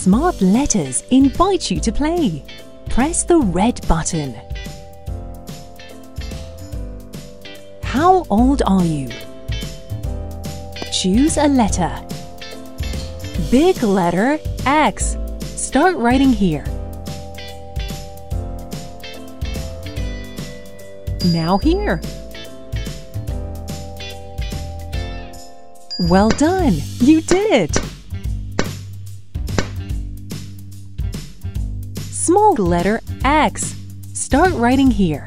Smart Letters invite you to play. Press the red button. How old are you? Choose a letter. Big letter X. Start writing here. Now here. Well done! You did it! Small letter X. Start writing here.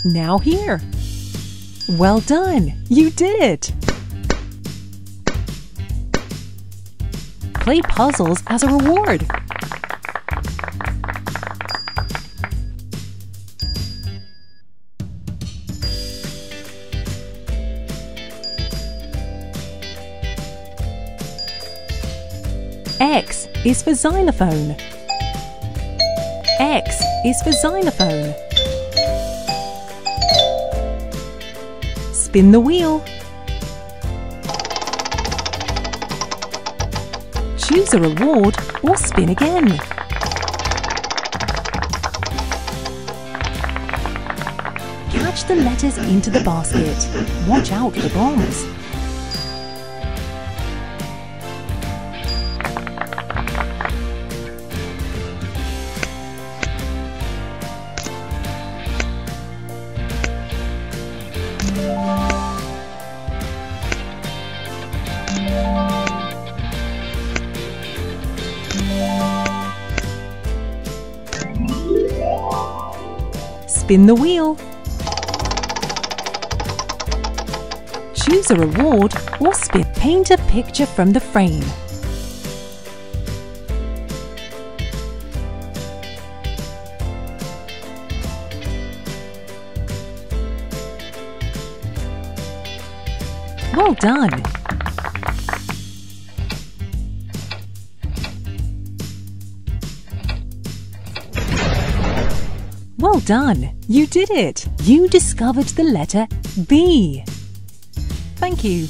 Now here. Well done! You did it! Play puzzles as a reward. X is for xylophone. X is for xylophone. Spin the wheel. Choose a reward or spin again. Catch the letters into the basket. Watch out for bombs. Spin the wheel. Choose a reward or spin. Paint a picture from the frame. Well done! Well done! You did it! You discovered the letter B. Thank you.